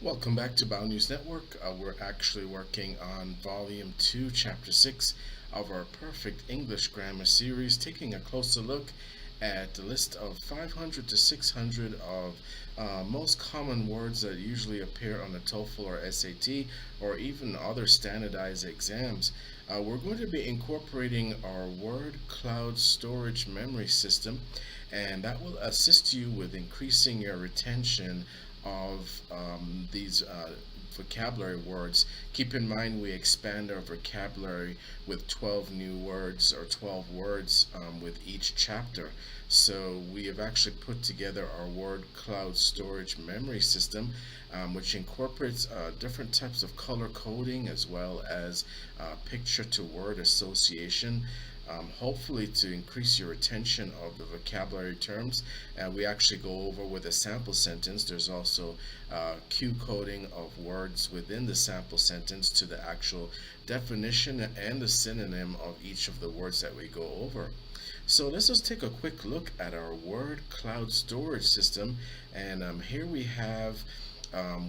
Welcome back to Bao News Network. We're actually working on Volume 2, Chapter 6 of our Perfect English Grammar series, taking a closer look at the list of 500 to 600 of most common words that usually appear on the TOEFL or SAT or even other standardized exams. We're going to be incorporating our word cloud storage memory system, and that will assist you with increasing your retention of these vocabulary words. Keep in mind we expand our vocabulary with 12 new words or 12 words with each chapter. So we have actually put together our word cloud storage memory system, which incorporates different types of color coding as well as picture to word association. Hopefully to increase your retention of the vocabulary terms. We actually go over with a sample sentence. There's also cue coding of words within the sample sentence to the actual definition and the synonym of each of the words that we go over. So let's just take a quick look at our word cloud storage system. And here we have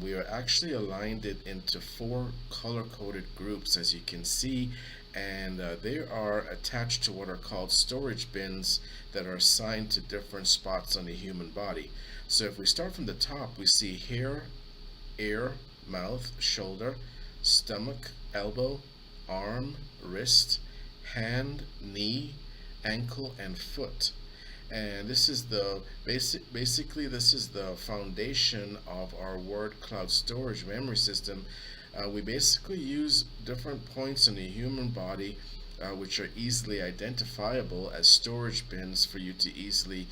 we are actually aligned it into four color-coded groups, as you can see, and they are attached to what are called storage bins that are assigned to different spots on the human body. So if we start from the top, we see hair, ear, mouth, shoulder, stomach, elbow, arm, wrist, hand, knee, ankle, and foot. And this is the basically this is the foundation of our word cloud storage memory system. We basically use different points in the human body which are easily identifiable as storage bins for you to easily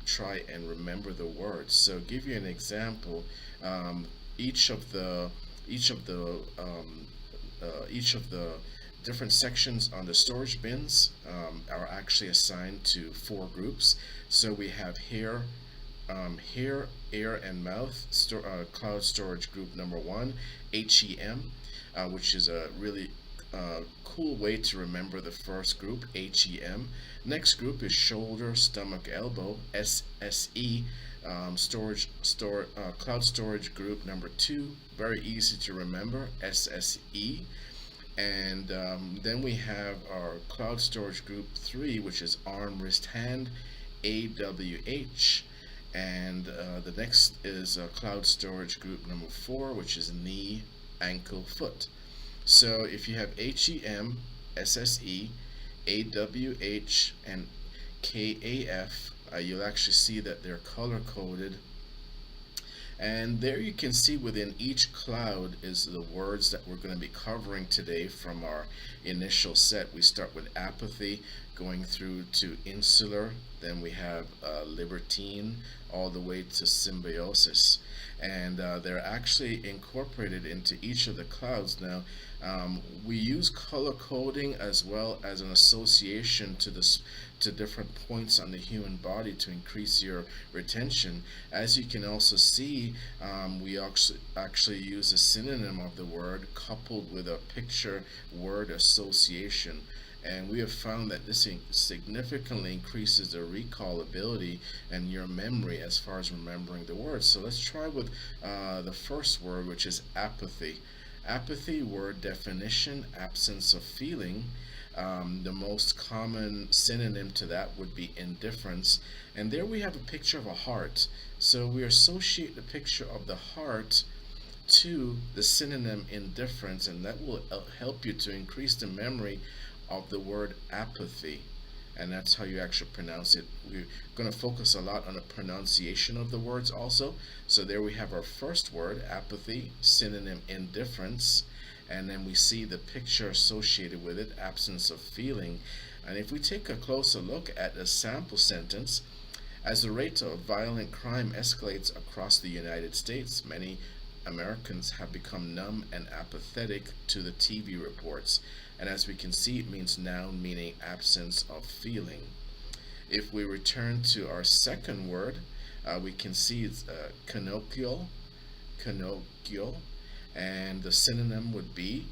try and remember the words. So give you an example. um, each of the each of the each of the different sections on the storage bins are actually assigned to four groups. So we have hair, ear, and mouth cloud storage group number one, HEM, which is a really cool way to remember the first group, HEM. Next group is shoulder, stomach, elbow, SSE. Cloud storage group number two, very easy to remember, SSE. And then we have our cloud storage group three, which is arm, wrist, hand, AWH. And the next is cloud storage group number four, which is knee, ankle, foot. So if you have HEM, SSE, AWH, and KAF, you'll actually see that they're color coded. And there you can see within each cloud is the words that we're going to be covering today from our initial set. We start with apathy, going through to insular, then we have libertine, all the way to symbiosis. And they're actually incorporated into each of the clouds. Now, we use color coding as well as an association to this to different points on the human body to increase your retention. As you can also see, we actually use a synonym of the word coupled with a picture word association. And we have found that this significantly increases the recall ability and your memory as far as remembering the words. So let's try with the first word, which is apathy. Apathy word definition: absence of feeling. The most common synonym to that would be indifference. And there we have a picture of a heart. So we associate the picture of the heart to the synonym indifference, and that will help you to increase the memory of the word apathy. And that's how you actually pronounce it. We're going to focus a lot on the pronunciation of the words also. So there we have our first word, apathy, synonym indifference, and then we see the picture associated with it, absence of feeling. And if we take a closer look at the sample sentence: as the rate of violent crime escalates across the United States, many Americans have become numb and apathetic to the TV reports. And as we can see, it means noun, meaning absence of feeling. If we return to our second word, we can see it's canonical, and the synonym would be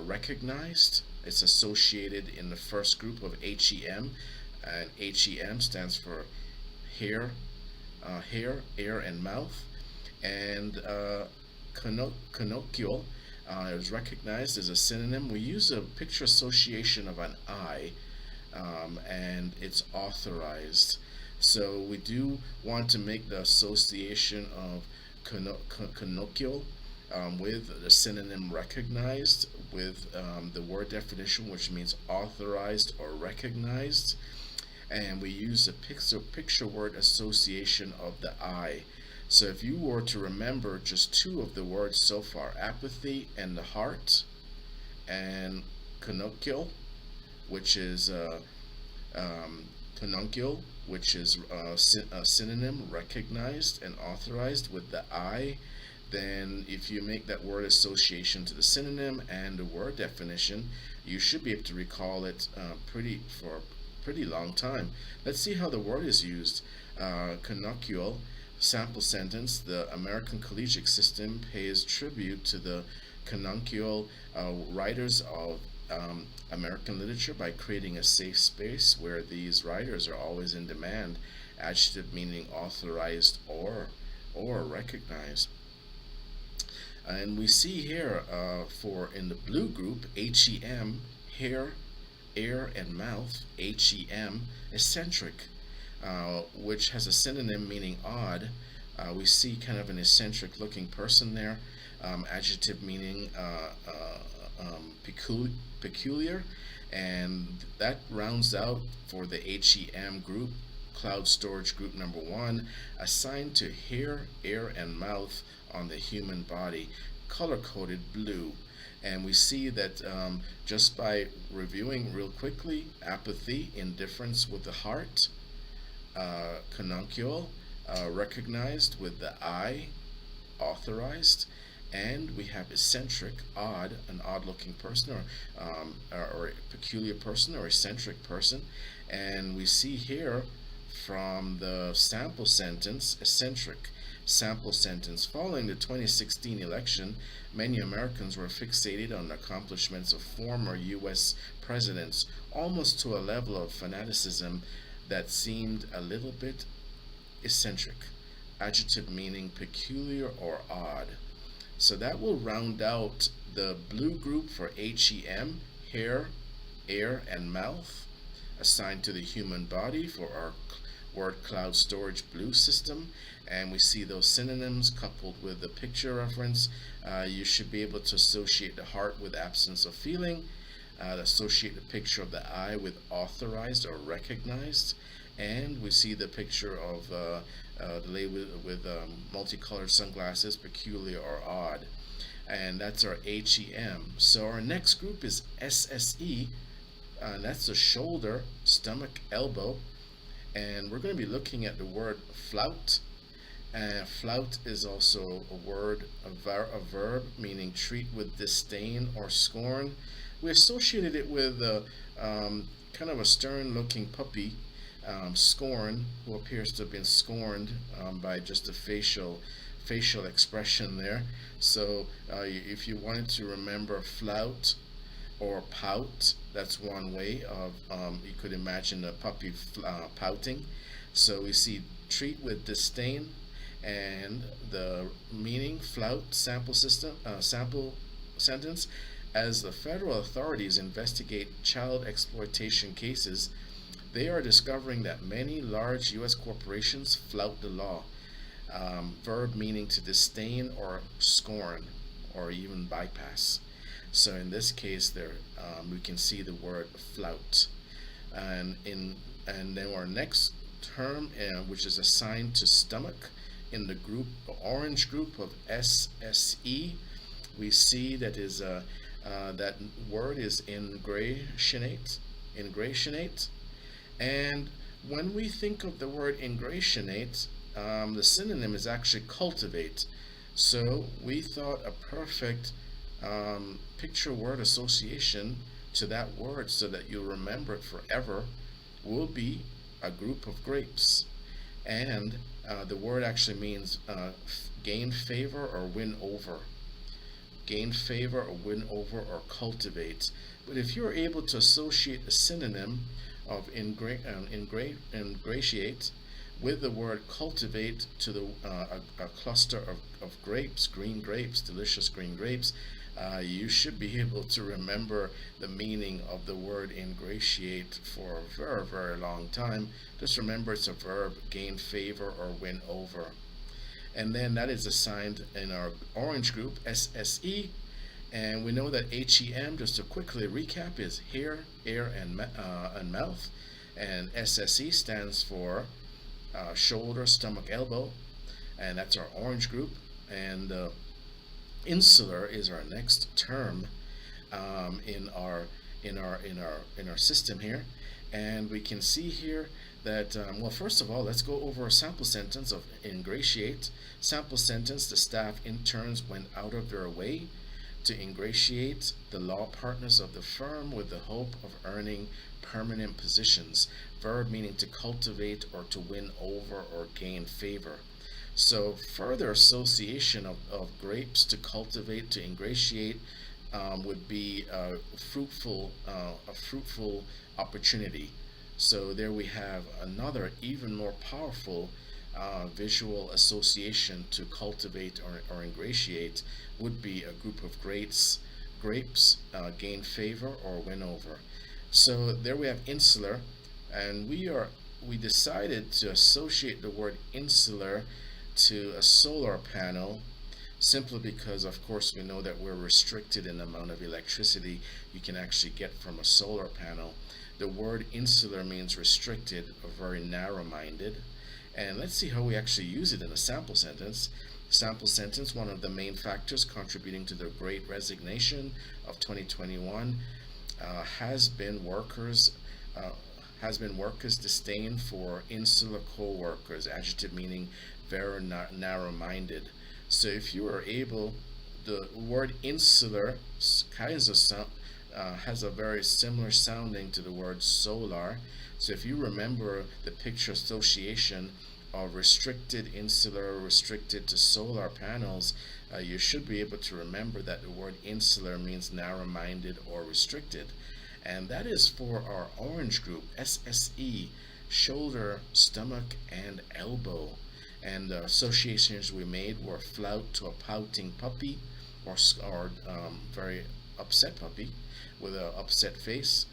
recognized. It's associated in the first group of HEM, and HEM stands for hair, ear, and mouth. And Connoquial is recognized as a synonym. We use a picture association of an eye, and it's authorized. So we do want to make the association of connoquial with the synonym recognized with the word definition, which means authorized or recognized. And we use a picture word association of the eye. So if you were to remember just two of the words so far, apathy and the heart, and connoquial, which is connuncial, which is a synonym recognized and authorized with the I, then if you make that word association to the synonym and the word definition, you should be able to recall it for a pretty long time. Let's see how the word is used. Connoquial, sample sentence: the American collegiate system pays tribute to the connuncial writers of American literature by creating a safe space where these writers are always in demand. Adjective meaning authorized or recognized. And we see here for in the blue group, HEM, hair, air, and mouth, HEM, eccentric, which has a synonym meaning odd. We see kind of an eccentric looking person there. Adjective meaning peculiar, and that rounds out for the HEM group, cloud storage group number one, assigned to hair, air, and mouth on the human body, color coded blue. And we see that just by reviewing real quickly: apathy, indifference with the heart; connuncial, recognized with the I, authorized; and we have eccentric, odd, an odd-looking person, or a peculiar person, or eccentric person. And we see here from the sample sentence, eccentric. Sample sentence: following the 2016 election, many Americans were fixated on the accomplishments of former U.S. presidents, almost to a level of fanaticism that seemed a little bit eccentric. Adjective meaning peculiar or odd. So that will round out the blue group for HEM, hair, air, and mouth, assigned to the human body for our word cloud storage blue system. And we see those synonyms coupled with the picture reference. You should be able to associate the heart with absence of feeling, associate the picture of the eye with authorized or recognized. And we see the picture of the lady with multicolored sunglasses, peculiar or odd. And that's our HEM. So our next group is SSE, and that's the shoulder, stomach, elbow. And we're going to be looking at the word flout. Flout is also a word, a verb meaning treat with disdain or scorn. We associated it with kind of a stern-looking puppy, scorn, who appears to have been scorned by just a facial expression there. So if you wanted to remember flout or pout, that's one way of you could imagine a puppy pouting. So we see treat with disdain, and the meaning flout sample sentence: as the federal authorities investigate child exploitation cases, they are discovering that many large U.S. corporations flout the law. Verb meaning to disdain or scorn or even bypass. So in this case, there we can see the word flout, and then our next term, which is assigned to stomach, in the group, the orange group of SSE, we see that is that word is ingratiate. And when we think of the word ingratiate, the synonym is actually cultivate. So we thought a perfect picture word association to that word, so that you'll remember it forever, will be a group of grapes. And the word actually means gain favor or win over. Gain favor or win over or cultivate. But if you're able to associate a synonym of ingratiate with the word cultivate to the a cluster of grapes, green grapes, delicious green grapes, you should be able to remember the meaning of the word ingratiate for a very, very long time. Just remember it's a verb, gain favor or win over. And then that is assigned in our orange group, SSE. And we know that HEM, just to quickly recap, is hair, ear, and mouth. And SSE stands for shoulder, stomach, elbow. And that's our orange group. And insular is our next term in our system here. And we can see here that, well, first of all, let's go over a sample sentence of ingratiate. Sample sentence: the staff interns went out of their way to ingratiate the law partners of the firm with the hope of earning permanent positions. Verb meaning to cultivate or to win over or gain favor. So further association of grapes to cultivate, to ingratiate, would be a fruitful opportunity. So there we have another even more powerful visual association to cultivate or ingratiate would be a group of grapes, gain favor or win over. So there we have insular, and we decided to associate the word insular to a solar panel simply because, of course, we know that we're restricted in the amount of electricity you can actually get from a solar panel. The word insular means restricted or very narrow-minded. And let's see how we actually use it in a sample sentence. Sample sentence: one of the main factors contributing to the Great Resignation of 2021 has been workers' disdain for insular co-workers. Adjective meaning very narrow-minded. So if you are able, the word insular kinds of sound, has a very similar sounding to the word solar. So if you remember the picture association of restricted, insular, restricted to solar panels, you should be able to remember that the word insular means narrow-minded or restricted. And that is for our orange group, SSE, shoulder, stomach, and elbow. And the associations we made were flout to a pouting puppy, or very upset puppy with an upset face.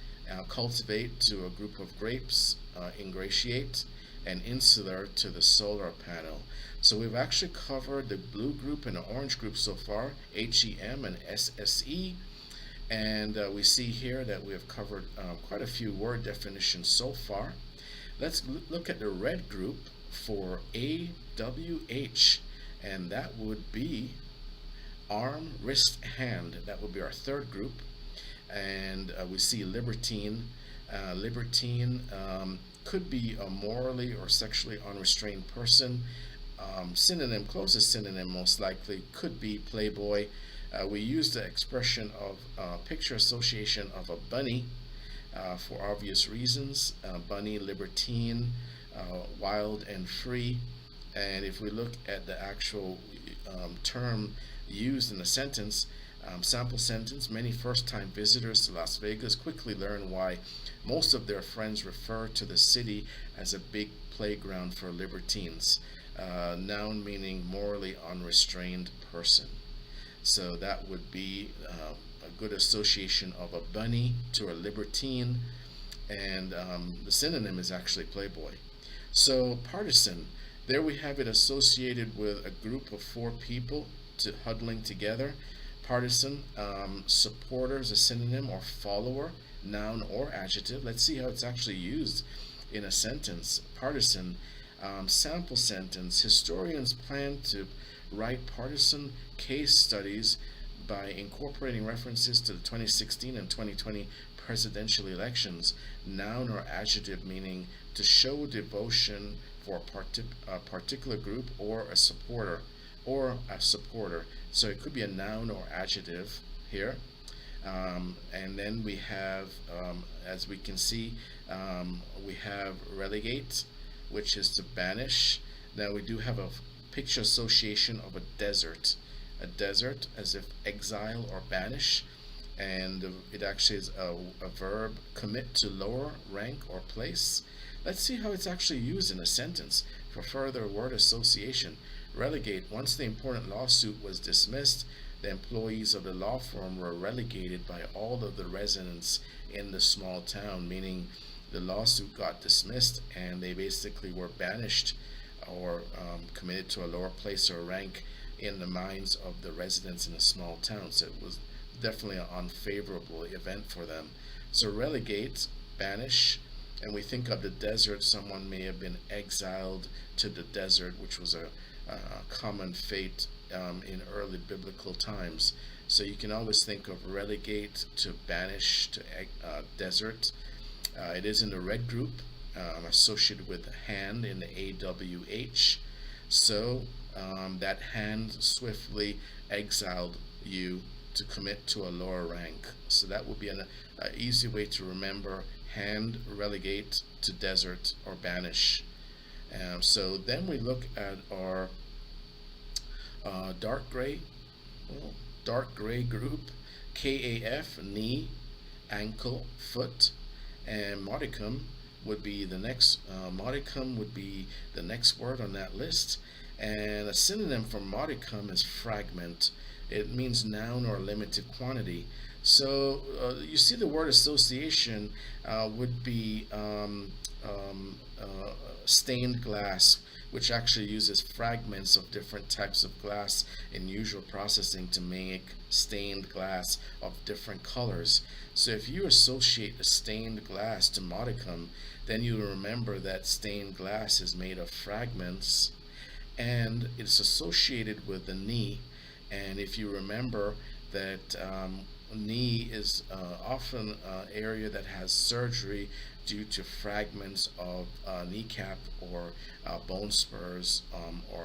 Cultivate to a group of grapes, ingratiate, and insular to the solar panel. So we've actually covered the blue group and the orange group so far, HEM and SSE. And we see here that we have covered quite a few word definitions so far. Let's look at the red group for AWH, and that would be arm, wrist, hand. That would be our third group. And we see libertine. Libertine could be a morally or sexually unrestrained person. Synonym, closest synonym most likely could be playboy. We use the expression of picture association of a bunny for obvious reasons. Bunny, libertine, wild and free. And if we look at the actual term used in the sentence, sample sentence: many first-time visitors to Las Vegas quickly learn why most of their friends refer to the city as a big playground for libertines. Noun meaning morally unrestrained person. So that would be a good association of a bunny to a libertine, and the synonym is actually playboy. So partisan, there we have it associated with a group of four people huddling together. Partisan, supporter is a synonym or follower, noun or adjective. Let's see how it's actually used in a sentence. Partisan, sample sentence: historians plan to write partisan case studies by incorporating references to the 2016 and 2020 presidential elections. Noun or adjective meaning to show devotion for a particular group or a supporter. So it could be a noun or adjective here. And then we have, as we can see, we have relegate, which is to banish. Now we do have a picture association of a desert as if exile or banish, and it actually is a verb, commit to lower rank or place. Let's see how it's actually used in a sentence. For further word association, relegate. Once the important lawsuit was dismissed, the employees of the law firm were relegated by all of the residents in the small town, meaning the lawsuit got dismissed and they basically were banished or committed to a lower place or rank in the minds of the residents in a small town. So it was definitely an unfavorable event for them. So relegate, banish, and we think of the desert, someone may have been exiled to the desert, which was a common fate in early biblical times. So you can always think of relegate to banish to desert. It is in the red group, associated with hand in the AWH. So that hand swiftly exiled you to commit to a lower rank. So that would be an easy way to remember: hand, relegate to desert, or banish. So then we look at our dark gray, well, dark gray group, KAF, knee, ankle, foot, and modicum would be the next. Modicum would be the next word on that list, and a synonym for modicum is fragment. It means noun or limited quantity. So you see the word association would be stained glass, which actually uses fragments of different types of glass in usual processing to make stained glass of different colors. So if you associate a stained glass to modicum, then you remember that stained glass is made of fragments and it's associated with the knee. And if you remember that knee is often an area that has surgery due to fragments of kneecap or bone spurs or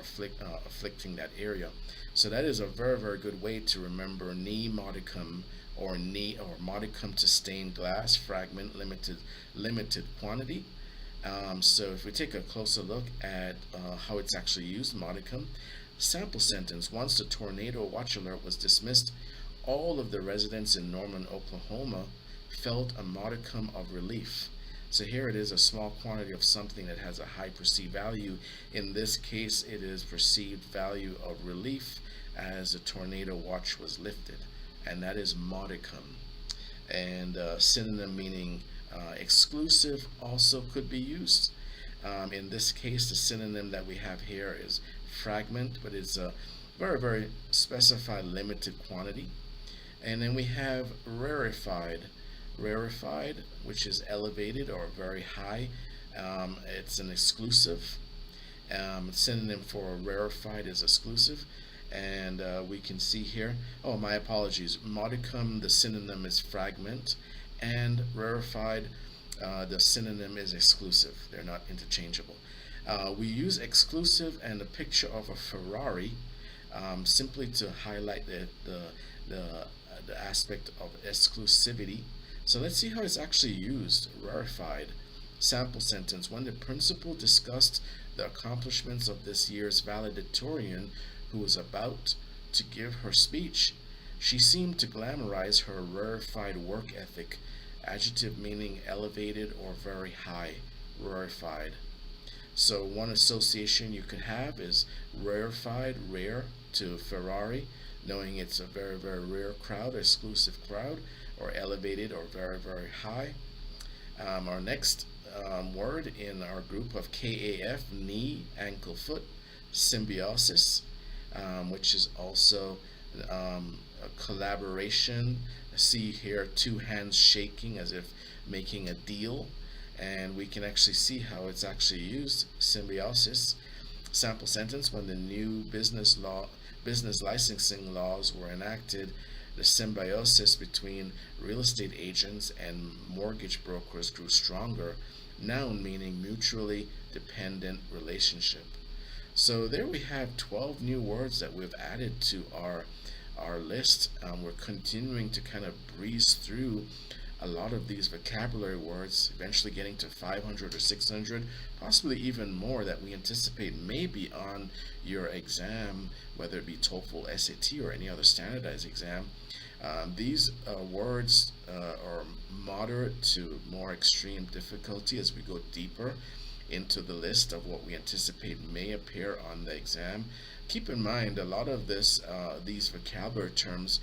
afflicting that area. So that is a very, very good way to remember knee modicum, or knee or modicum to stained glass, fragment, limited quantity. So if we take a closer look at how it's actually used, modicum. Sample sentence: once the tornado watch alert was dismissed, all of the residents in Norman, Oklahoma felt a modicum of relief. So here it is, a small quantity of something that has a high perceived value. In this case, it is perceived value of relief as the tornado watch was lifted, and that is modicum. And synonym meaning exclusive also could be used. In this case, the synonym that we have here is fragment, but it's a very, very specified limited quantity. And then we have rarefied. Rarefied, which is elevated or very high. It's an exclusive. Synonym for rarefied is exclusive. And we can see here, oh, my apologies, modicum, the synonym is fragment, and rarefied, the synonym is exclusive. They're not interchangeable. We use exclusive and a picture of a Ferrari simply to highlight the aspect of exclusivity. So let's see how it's actually used. Rarefied. Sample sentence: when the principal discussed the accomplishments of this year's valedictorian who was about to give her speech, she seemed to glamorize her rarefied work ethic. Adjective meaning elevated or very high. Rarefied. So one association you could have is rarefied, rare, to Ferrari, knowing it's a very, very rare crowd, exclusive crowd, or elevated or very, very high. Our next word in our group of KAF, knee, ankle, foot, symbiosis, which is also a collaboration. See here two hands shaking as if making a deal, and we can actually see how it's actually used. Symbiosis. Sample sentence: when the new business licensing laws were enacted, the symbiosis between real estate agents and mortgage brokers grew stronger. Noun meaning mutually dependent relationship. So there we have 12 new words that we've added to our list. We're continuing to kind of breeze through a lot of these vocabulary words, eventually getting to 500 or 600, possibly even more, that we anticipate may be on your exam, whether it be TOEFL, SAT, or any other standardized exam. These words are moderate to more extreme difficulty as we go deeper into the list of what we anticipate may appear on the exam. Keep in mind, a lot of these vocabulary terms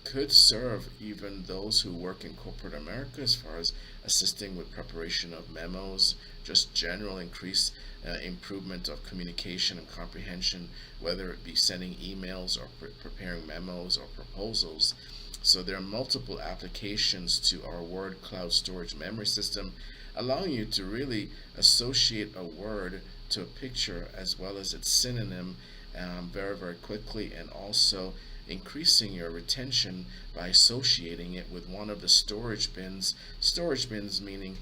could serve even those who work in corporate America as far as assisting with preparation of memos, just general improvement of communication and comprehension, whether it be sending emails or preparing memos or proposals. So there are multiple applications to our word cloud storage memory system, allowing you to really associate a word to a picture as well as its synonym very, very quickly, and also increasing your retention by associating it with one of the storage bins. Storage bins meaning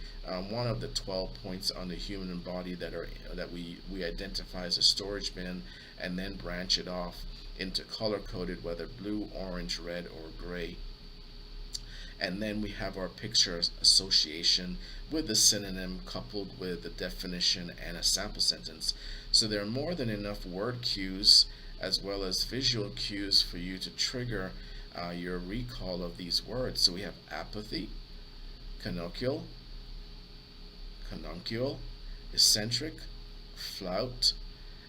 one of the 12 points on the human body that we identify as a storage bin, and then branch it off into color coded, whether blue, orange, red, or gray. And then we have our picture association with the synonym coupled with the definition and a sample sentence. So there are more than enough word cues as well as visual cues for you to trigger your recall of these words. So we have apathy, canonical, eccentric, flout,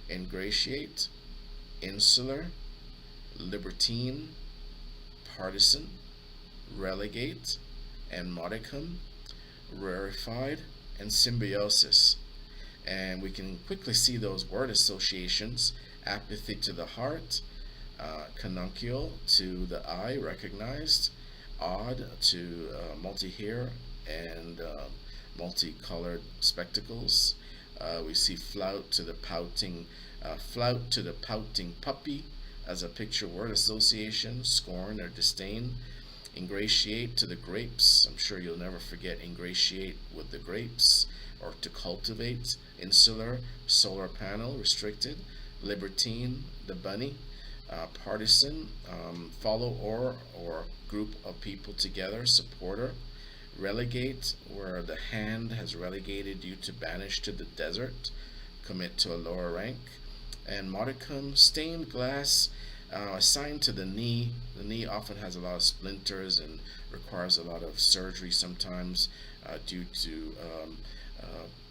ingratiate, insular, libertine, partisan, relegate, and modicum, rarefied, and symbiosis. And we can quickly see those word associations: apathy to the heart, canonical to the eye, recognized, odd to multi-hair and multicolored spectacles. We see flout to the pouting puppy as a picture word association, scorn or disdain. Ingratiate to the grapes. I'm sure you'll never forget ingratiate with the grapes, or to cultivate. Insular, solar panel, restricted. Libertine, the bunny. Partisan, follow or group of people together, supporter. Relegate, where the hand has relegated you to banish to the desert, commit to a lower rank. And modicum, stained glass, assigned to the knee. The knee often has a lot of splinters and requires a lot of surgery sometimes due to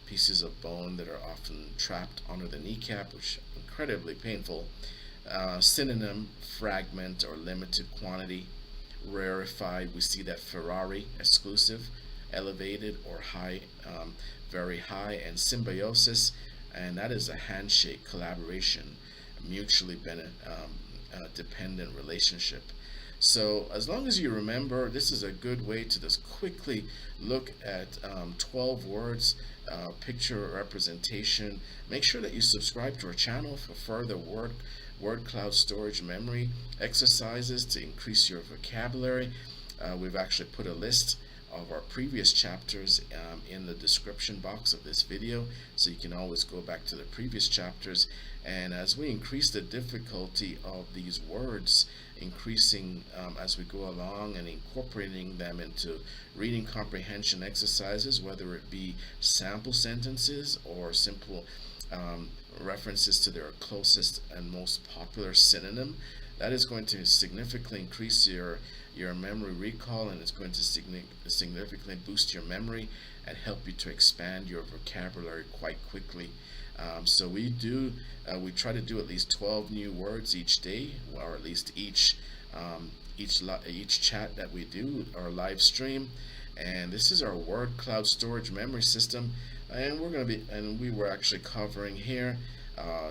pieces of bone that are often trapped under the kneecap, which is incredibly painful. Synonym, fragment or limited quantity. Rarefied, we see that Ferrari, exclusive, elevated or high, very high. And symbiosis, and that is a handshake, collaboration, mutually dependent relationship. So as long as you remember, this is a good way to just quickly look at 12 words, picture representation. Make sure that you subscribe to our channel for further word cloud storage memory exercises to increase your vocabulary. We've actually put a list of our previous chapters in the description box of this video, so you can always go back to the previous chapters. And as we increase the difficulty of these words, increasing as we go along and incorporating them into reading comprehension exercises, whether it be sample sentences or simple references to their closest and most popular synonym, that is going to significantly increase your memory recall, and it's going to significantly boost your memory and help you to expand your vocabulary quite quickly. So we try to do at least 12 new words each day, or at least each chat that we do, our live stream. And this is our word cloud storage memory system, and we were actually covering here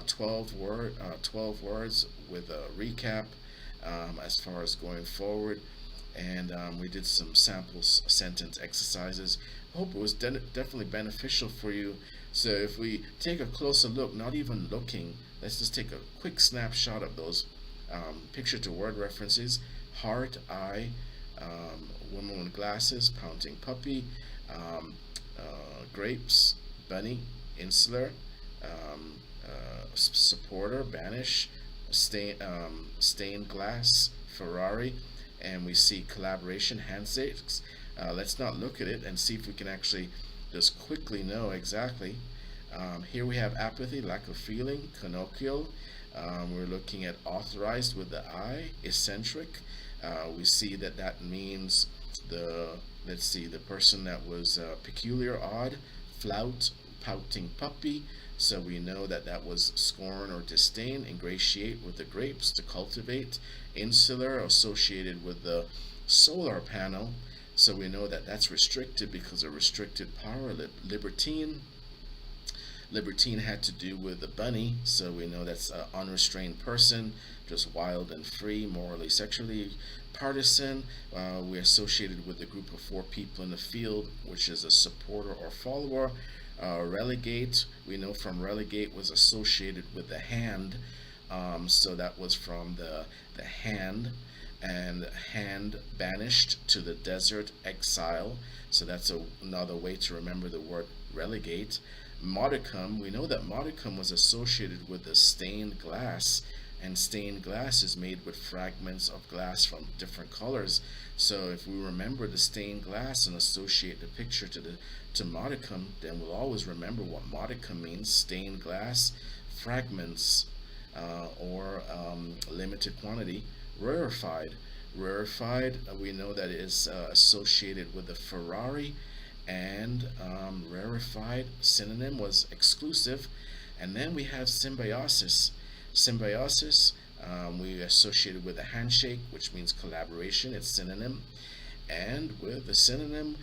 12 words with a recap as far as going forward. And we did some sample sentence exercises. I hope it was definitely beneficial for you. So if we take a closer look, not even looking, let's just take a quick snapshot of those picture to word references: heart, eye, woman with glasses, pouting puppy, grapes, bunny, insular, supporter, banish, stained glass, Ferrari. And we see collaboration, handshakes. Let's not look at it and see if we can actually just quickly know exactly. Here we have apathy, lack of feeling, canonical. We're looking at authorized with the I, eccentric. We see that means the person that was peculiar, odd. Flout, pouting puppy. So we know that that was scorn or disdain. Ingratiate with the grapes, to cultivate. Insular, associated with the solar panel. So we know that that's restricted because of restricted power. Libertine. Libertine had to do with the bunny, so we know that's an unrestrained person, just wild and free, morally, sexually. Partisan, we're associated with a group of four people in the field, which is a supporter or follower. Relegate, we know from relegate was associated with the hand, so that was from the hand, and hand banished to the desert, exile. So that's another way to remember the word relegate. Modicum, we know that modicum was associated with the stained glass, and stained glass is made with fragments of glass from different colors. So if we remember the stained glass and associate the picture to modicum, then we'll always remember what modicum means: stained glass, fragments, or limited quantity. Rarefied, we know that it is associated with the Ferrari, and rarefied synonym was exclusive. And then we have symbiosis. Symbiosis, we associated with a handshake, which means collaboration, it's synonym. And with the synonym,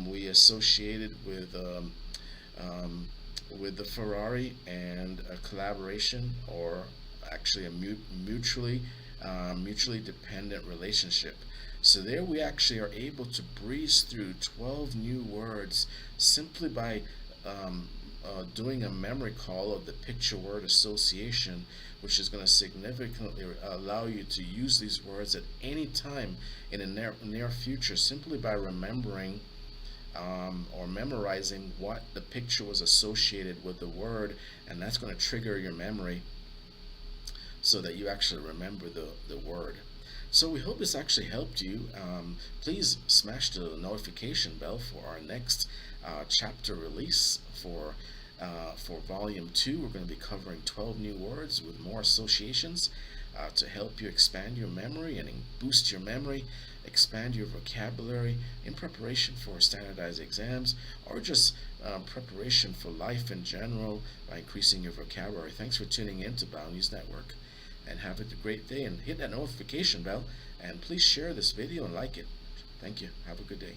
we associated with the Ferrari and a collaboration, or actually a mutually dependent relationship. So there we actually are able to breeze through 12 new words simply by doing a memory call of the picture word association, which is going to significantly allow you to use these words at any time in the near future, simply by remembering or memorizing what the picture was associated with the word, and that's going to trigger your memory so that you actually remember the word. So we hope this actually helped you. Please smash the notification bell for our next chapter release for Volume 2. We're going to be covering 12 new words with more associations to help you expand your memory and boost your memory, expand your vocabulary in preparation for standardized exams, or just preparation for life in general by increasing your vocabulary. Thanks for tuning in to Bound News Network, and have a great day, and hit that notification bell, and please share this video and like it. Thank you. Have a good day.